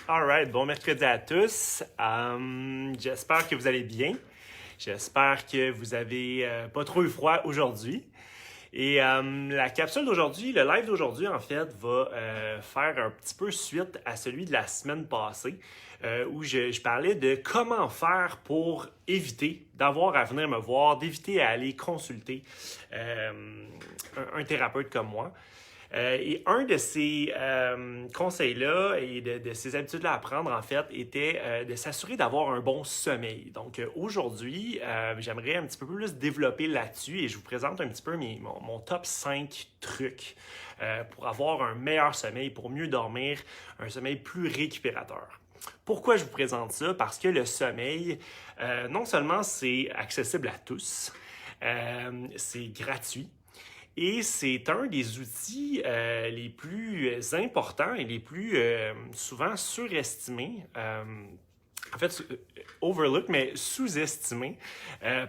Alright, bon mercredi à tous. J'espère que vous allez bien. J'espère que vous avez pas trop eu froid aujourd'hui. Et la capsule d'aujourd'hui, le live d'aujourd'hui, en fait, va faire un petit peu suite à celui de la semaine passée, où je parlais de comment faire pour éviter d'avoir à venir me voir, d'éviter à aller consulter un thérapeute comme moi. Et un de ces conseils-là et de ces habitudes-là à prendre, en fait, était de s'assurer d'avoir un bon sommeil. Donc aujourd'hui, j'aimerais un petit peu plus développer là-dessus et je vous présente un petit peu mon top 5 trucs pour avoir un meilleur sommeil, pour mieux dormir, un sommeil plus récupérateur. Pourquoi je vous présente ça? Parce que le sommeil, non seulement c'est accessible à tous, c'est gratuit, et c'est un des outils les plus importants et les plus souvent surestimés. En fait, overlook, mais sous-estimé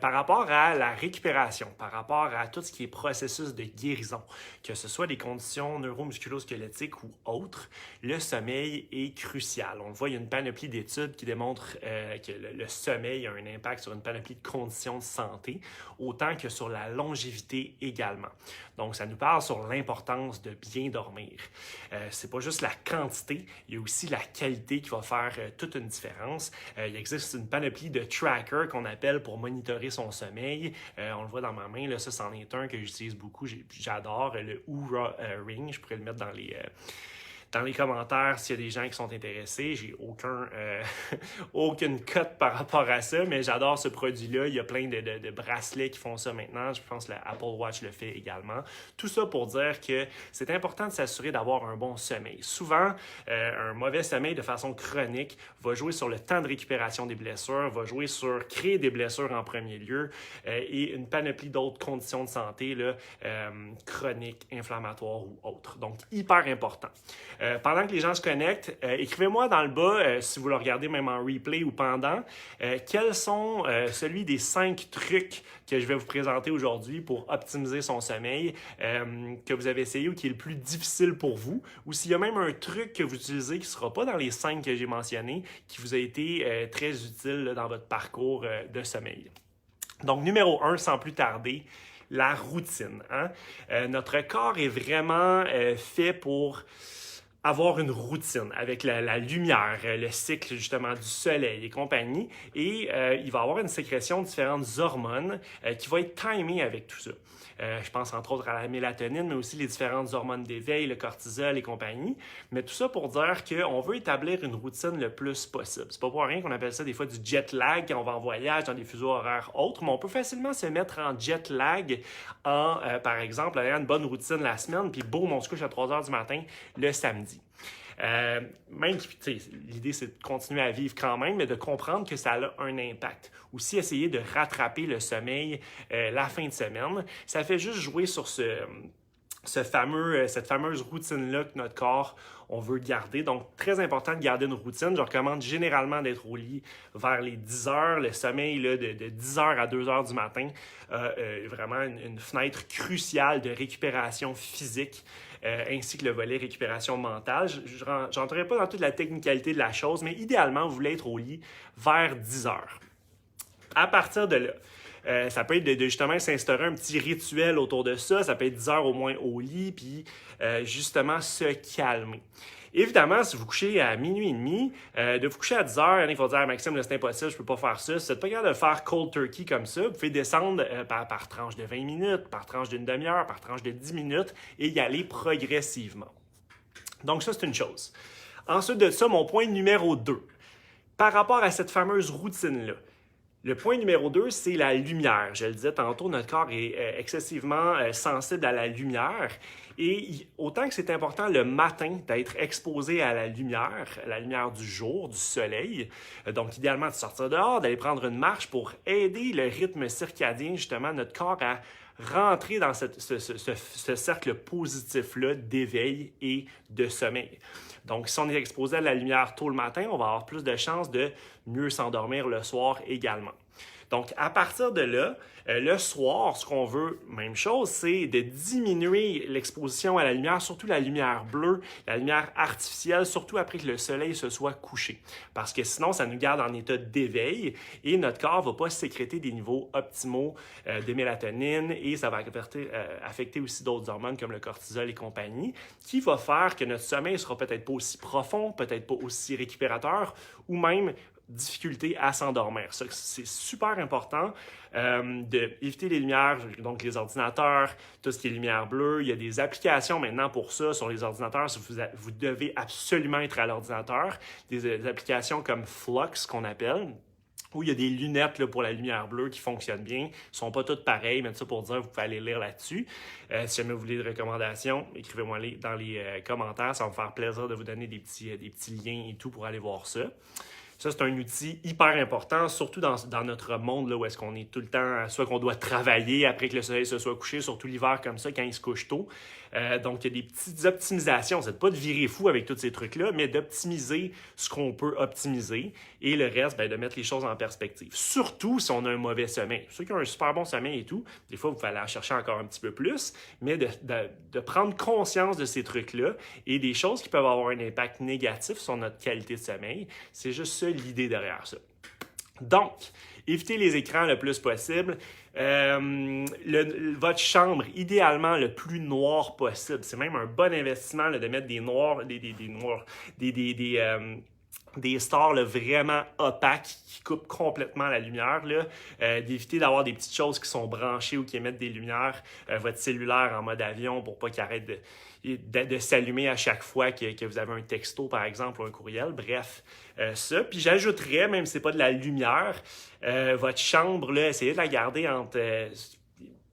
par rapport à la récupération, par rapport à tout ce qui est processus de guérison, que ce soit des conditions neuromusculo-squelettiques ou autres, le sommeil est crucial. On le voit, il y a une panoplie d'études qui démontrent que le sommeil a un impact sur une panoplie de conditions de santé, autant que sur la longévité également. Donc, ça nous parle sur l'importance de bien dormir. C'est pas juste la quantité, il y a aussi la qualité qui va faire toute une différence. Il existe une panoplie de trackers qu'on appelle pour monitorer son sommeil. On le voit dans ma main, là, ça, c'en est un que j'utilise beaucoup. J'adore le Oura Ring. Je pourrais le mettre dans les commentaires s'il y a des gens qui sont intéressés. J'ai aucune cote par rapport à ça, mais j'adore ce produit-là. Il y a plein de bracelets qui font ça maintenant. Je pense que l'Apple Watch le fait également. Tout ça pour dire que c'est important de s'assurer d'avoir un bon sommeil. Souvent, un mauvais sommeil de façon chronique va jouer sur le temps de récupération des blessures, va jouer sur créer des blessures en premier lieu et une panoplie d'autres conditions de santé là, chroniques, inflammatoires ou autres. Donc, hyper important. Pendant que les gens se connectent, écrivez-moi dans le bas, si vous le regardez même en replay ou pendant, quels sont celui des 5 trucs que je vais vous présenter aujourd'hui pour optimiser son sommeil, que vous avez essayé ou qui est le plus difficile pour vous, ou s'il y a même un truc que vous utilisez qui ne sera pas dans les 5 que j'ai mentionnés, qui vous a été très utile là, dans votre parcours de sommeil. Donc, numéro 1, sans plus tarder, la routine. Hein? Notre corps est vraiment fait pour avoir une routine avec la lumière, le cycle justement du soleil et compagnie, et il va avoir une sécrétion de différentes hormones qui va être timée avec tout ça. Je pense entre autres à la mélatonine, mais aussi les différentes hormones d'éveil, le cortisol et compagnie. Mais tout ça pour dire qu'on veut établir une routine le plus possible. C'est pas pour rien qu'on appelle ça des fois du jet lag quand on va en voyage dans des fuseaux horaires autres, mais on peut facilement se mettre en jet lag en, par exemple, ayant une bonne routine la semaine, puis boum, on se couche à 3 heures du matin le samedi. Même l'idée c'est de continuer à vivre quand même, mais de comprendre que ça a un impact. Aussi essayer de rattraper le sommeil la fin de semaine. Ça fait juste jouer sur cette fameuse routine-là que notre corps, on veut garder. Donc, très important de garder une routine. Je recommande généralement d'être au lit vers les 10 heures. Le sommeil là, de 10 heures à 2 heures du matin vraiment une fenêtre cruciale de récupération physique ainsi que le volet récupération mentale. Je n'entrerai pas dans toute la technicalité de la chose, mais idéalement, vous voulez être au lit vers 10 heures. À partir de là, ça peut être de justement s'instaurer un petit rituel autour de ça. Ça peut être 10 heures au moins au lit, puis justement se calmer. Évidemment, si vous couchez à minuit et demi, de vous coucher à 10 heures, il faut dire « Maxime, c'est impossible, je ne peux pas faire ça. » Si vous n'êtes pas capable de faire cold turkey comme ça, vous pouvez descendre par tranche de 20 minutes, par tranche d'une demi-heure, par tranche de 10 minutes et y aller progressivement. Donc ça, c'est une chose. Ensuite de ça, mon point numéro 2. Par rapport à cette fameuse routine-là, le point numéro 2, c'est la lumière. Je le disais tantôt, notre corps est excessivement sensible à la lumière. Et autant que c'est important le matin d'être exposé à la lumière du jour, du soleil, donc idéalement de sortir dehors, d'aller prendre une marche pour aider le rythme circadien, justement, notre corps à rentrer dans ce cercle positif-là d'éveil et de sommeil. Donc, si on est exposé à la lumière tôt le matin, on va avoir plus de chances de mieux s'endormir le soir également. Donc, à partir de là, le soir, ce qu'on veut, même chose, c'est de diminuer l'exposition à la lumière, surtout la lumière bleue, la lumière artificielle, surtout après que le soleil se soit couché. Parce que sinon, ça nous garde en état d'éveil et notre corps ne va pas sécréter des niveaux optimaux de mélatonine et ça va affecter aussi d'autres hormones comme le cortisol et compagnie, qui va faire que notre sommeil sera peut-être pas aussi profond, peut-être pas aussi récupérateur ou même difficulté à s'endormir. Ça, c'est super important d'éviter les lumières, donc les ordinateurs, tout ce qui est lumière bleue. Il y a des applications maintenant pour ça sur les ordinateurs. Si vous devez absolument être à l'ordinateur. Des applications comme Flux qu'on appelle, où il y a des lunettes là, pour la lumière bleue qui fonctionnent bien. Ils ne sont pas toutes pareilles, mais ça pour dire, vous pouvez aller lire là-dessus. Si jamais vous voulez des recommandations, écrivez-moi dans les commentaires. Ça va me faire plaisir de vous donner des petits liens et tout pour aller voir ça. Ça, c'est un outil hyper important, surtout dans notre monde là, où est-ce qu'on est tout le temps, soit qu'on doit travailler après que le soleil se soit couché, surtout l'hiver comme ça, quand il se couche tôt. Donc, il y a des petites optimisations. C'est pas de virer fou avec tous ces trucs-là, mais d'optimiser ce qu'on peut optimiser et le reste, de mettre les choses en perspective. Surtout si on a un mauvais sommeil. Ceux qui ont un super bon sommeil et tout, des fois, vous pouvez aller en chercher encore un petit peu plus, mais de prendre conscience de ces trucs-là et des choses qui peuvent avoir un impact négatif sur notre qualité de sommeil. C'est juste ça l'idée derrière ça. Donc, évitez les écrans le plus possible. Votre chambre, idéalement, le plus noir possible. C'est même un bon investissement là, de mettre des stores là, vraiment opaques qui coupent complètement la lumière, d'éviter d'avoir des petites choses qui sont branchées ou qui émettent des lumières, votre cellulaire en mode avion pour pas qu'il arrête de s'allumer à chaque fois que vous avez un texto, par exemple, ou un courriel. Bref, ça. Puis j'ajouterais, même si c'est pas de la lumière, votre chambre, là, essayez de la garder entre...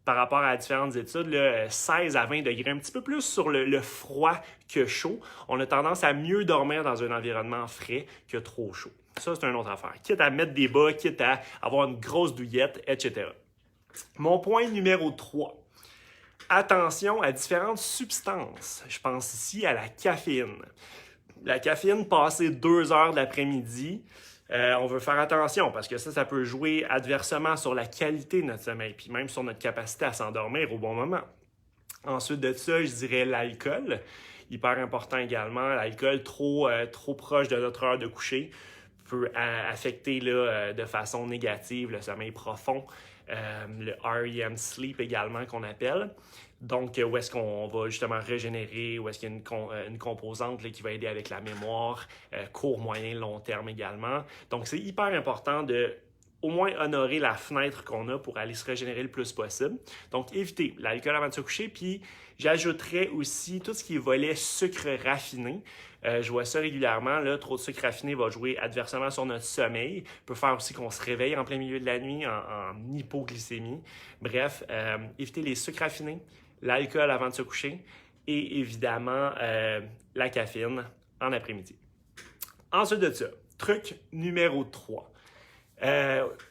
par rapport à différentes études, là, 16 à 20 degrés, un petit peu plus sur le froid que chaud. On a tendance à mieux dormir dans un environnement frais que trop chaud. Ça, c'est une autre affaire. Quitte à mettre des bas, quitte à avoir une grosse douillette, etc. Mon point numéro 3. Attention à différentes substances. Je pense ici à la caféine. La caféine, passée 2 heures de l'après-midi, on veut faire attention parce que ça peut jouer adversement sur la qualité de notre sommeil, puis même sur notre capacité à s'endormir au bon moment. Ensuite de ça, je dirais l'alcool. Hyper important également. L'alcool trop proche de notre heure de coucher peut affecter de façon négative le sommeil profond. Le REM sleep également qu'on appelle. Donc, où est-ce qu'on va justement régénérer, où est-ce qu'il y a une composante là, qui va aider avec la mémoire, court, moyen, long terme également. Donc, c'est hyper important de au moins honorer la fenêtre qu'on a pour aller se régénérer le plus possible. Donc, évitez l'alcool avant de se coucher. Puis, j'ajouterais aussi tout ce qui est volet sucre raffiné. Je vois ça régulièrement. Là, trop de sucre raffiné va jouer adversément sur notre sommeil. Peut faire aussi qu'on se réveille en plein milieu de la nuit en hypoglycémie. Bref, évitez les sucres raffinés, l'alcool avant de se coucher et évidemment la caféine en après-midi. Ensuite de ça, truc numéro 3.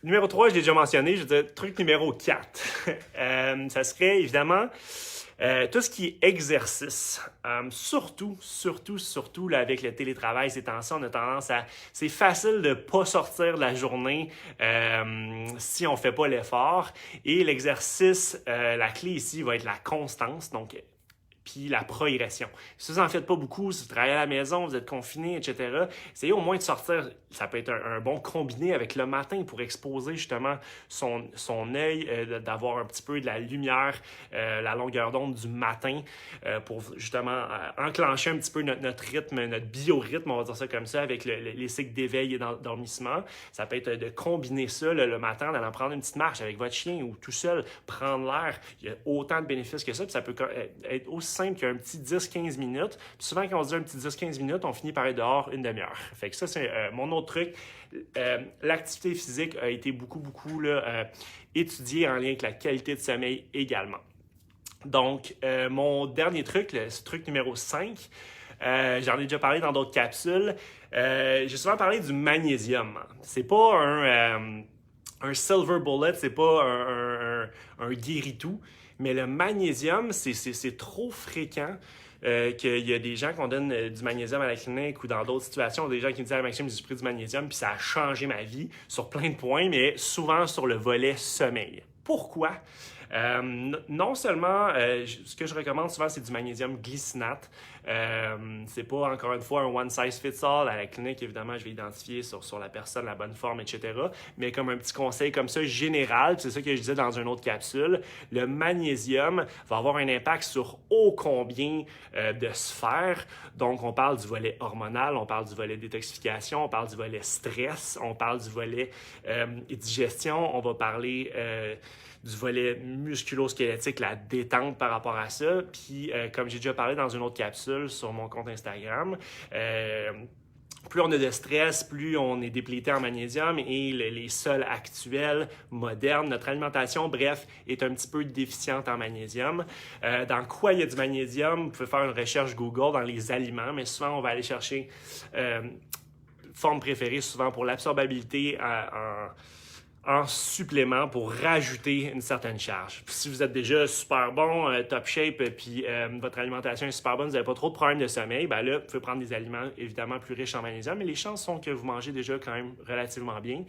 Numéro 3, je l'ai déjà mentionné, je veux dire truc numéro 4. Ça serait évidemment tout ce qui est exercice. Surtout là, avec le télétravail, ces temps-ci, on a tendance à... C'est facile de ne pas sortir de la journée si on ne fait pas l'effort. Et l'exercice, la clé ici va être la constance. Donc, puis la progression. Si vous n'en faites pas beaucoup, si vous travaillez à la maison, vous êtes confiné, etc., essayez au moins de sortir. Ça peut être un bon combiné avec le matin pour exposer justement son œil, d'avoir un petit peu de la lumière, la longueur d'onde du matin pour justement enclencher un petit peu notre rythme, notre biorhythme, on va dire ça comme ça, avec les cycles d'éveil et d'endormissement. Ça peut être de combiner ça le matin, d'aller prendre une petite marche avec votre chien ou tout seul, prendre l'air. Il y a autant de bénéfices que ça, puis ça peut être aussi simple qu'un petit 10-15 minutes. Puis souvent, quand on se dit un petit 10-15 minutes, on finit par être dehors une demi-heure. Fait que ça, c'est mon autre truc. L'activité physique a été beaucoup étudiée en lien avec la qualité de sommeil également. Donc, mon dernier truc, ce truc numéro 5, j'en ai déjà parlé dans d'autres capsules. J'ai souvent parlé du magnésium. C'est pas un silver bullet, c'est pas un guéri-tout. Mais le magnésium, c'est trop fréquent qu'il y a des gens qu'on donne du magnésium à la clinique ou dans d'autres situations, des gens qui me disent « Ah, Maxime, j'ai pris du magnésium, puis ça a changé ma vie sur plein de points, mais souvent sur le volet sommeil. » Pourquoi? Non seulement, ce que je recommande souvent, c'est du magnésium glycinate. C'est pas, encore une fois, un one size fits all. À la clinique, évidemment, je vais identifier sur la personne la bonne forme, etc. Mais comme un petit conseil comme ça, général, c'est ça que je disais dans une autre capsule, le magnésium va avoir un impact sur ô combien de sphères. Donc, on parle du volet hormonal, on parle du volet détoxification, on parle du volet stress, on parle du volet digestion, on va parler du volet musculo-squelettique, la détente par rapport à ça. Puis, comme j'ai déjà parlé dans une autre capsule sur mon compte Instagram, plus on a de stress, plus on est déplété en magnésium et les sols actuels, modernes, notre alimentation, bref, est un petit peu déficiente en magnésium. Dans quoi il y a du magnésium? Vous pouvez faire une recherche Google dans les aliments, mais souvent, on va aller chercher forme préférée, souvent pour l'absorbabilité en supplément pour rajouter une certaine charge. Puis si vous êtes déjà super bon, top shape, puis votre alimentation est super bonne, vous n'avez pas trop de problèmes de sommeil, ben là, vous pouvez prendre des aliments évidemment plus riches en magnésium, mais les chances sont que vous mangez déjà quand même relativement bien.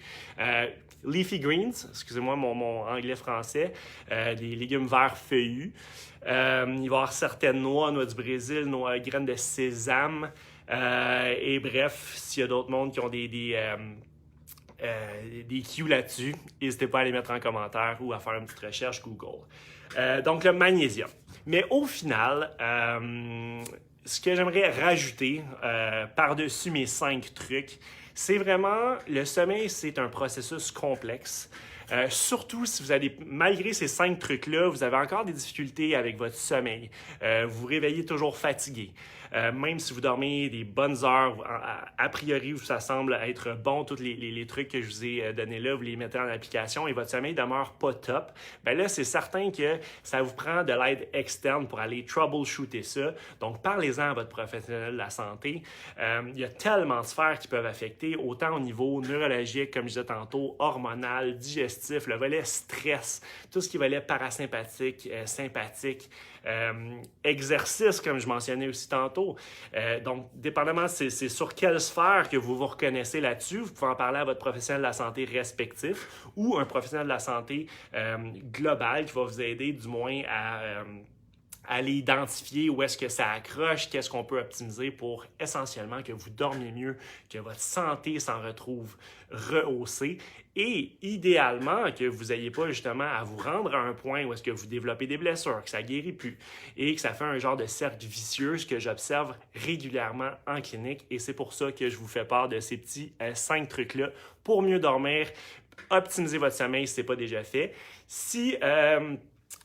Leafy greens, excusez-moi mon anglais-français, des légumes verts feuillus. Il va y avoir certaines noix du Brésil, graines de sésame, et bref, s'il y a d'autres mondes qui ont des cues là-dessus, n'hésitez pas à les mettre en commentaire ou à faire une petite recherche Google. Donc, le magnésium. Mais au final, ce que j'aimerais rajouter par-dessus mes 5 trucs, c'est vraiment, le sommeil, c'est un processus complexe. Surtout si vous avez, malgré ces 5 trucs-là, vous avez encore des difficultés avec votre sommeil. Vous vous réveillez toujours fatigué. Même si vous dormez des bonnes heures, a priori, ça semble être bon. Tous les trucs que je vous ai donnés là, vous les mettez en application et votre sommeil demeure pas top. Bien là, c'est certain que ça vous prend de l'aide externe pour aller troubleshooter ça. Donc, parlez-en à votre professionnel de la santé. Il y a tellement de sphères qui peuvent affecter, autant au niveau neurologique, comme je disais tantôt, hormonal, digestif, le volet stress, tout ce qui est volet parasympathique, sympathique, exercice, comme je mentionnais aussi tantôt. Donc, dépendamment, c'est sur quelle sphère que vous vous reconnaissez là-dessus, vous pouvez en parler à votre professionnel de la santé respectif ou un professionnel de la santé global qui va vous aider du moins à aller identifier où est-ce que ça accroche, qu'est-ce qu'on peut optimiser pour essentiellement que vous dormiez mieux, que votre santé s'en retrouve rehaussée et idéalement que vous n'ayez pas justement à vous rendre à un point où est-ce que vous développez des blessures, que ça ne guérit plus et que ça fait un genre de cercle vicieux, ce que j'observe régulièrement en clinique et c'est pour ça que je vous fais part de ces petits 5 trucs-là pour mieux dormir, optimiser votre sommeil si ce n'est pas déjà fait. Si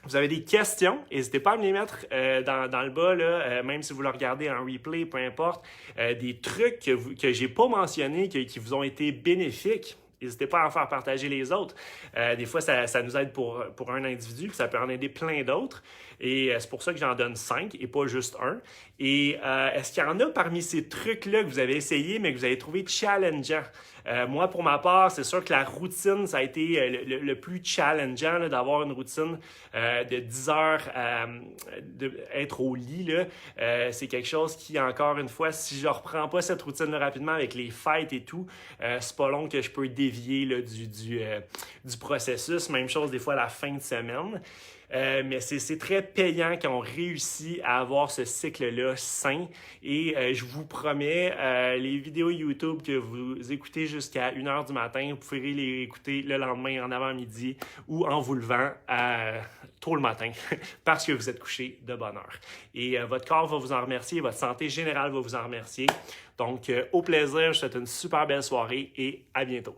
vous avez des questions, n'hésitez pas à me les mettre dans le bas, là, même si vous le regardez en replay, peu importe. Des trucs que je n'ai pas mentionnés, qui vous ont été bénéfiques. N'hésitez pas à en faire partager les autres. Des fois, ça nous aide pour un individu, puis ça peut en aider plein d'autres. Et c'est pour ça que j'en donne 5 et pas juste un. Et est-ce qu'il y en a parmi ces trucs-là que vous avez essayé, mais que vous avez trouvé challengeant? Moi, pour ma part, c'est sûr que la routine, ça a été le plus challengeant là, d'avoir une routine de 10 heures d'être au lit. Là. C'est quelque chose qui, encore une fois, si je ne reprends pas cette routine-là rapidement avec les fêtes et tout, c'est pas long que je peux dévier là, du processus. Même chose des fois à la fin de semaine. Mais c'est très payant quand on réussit à avoir ce cycle-là sain. Et je vous promets, les vidéos YouTube que vous écoutez jusqu'à 1h du matin, vous pourrez les écouter le lendemain en avant-midi ou en vous levant tôt le matin parce que vous êtes couché de bonne heure. Et votre corps va vous en remercier, votre santé générale va vous en remercier. Donc, au plaisir, je vous souhaite une super belle soirée et à bientôt.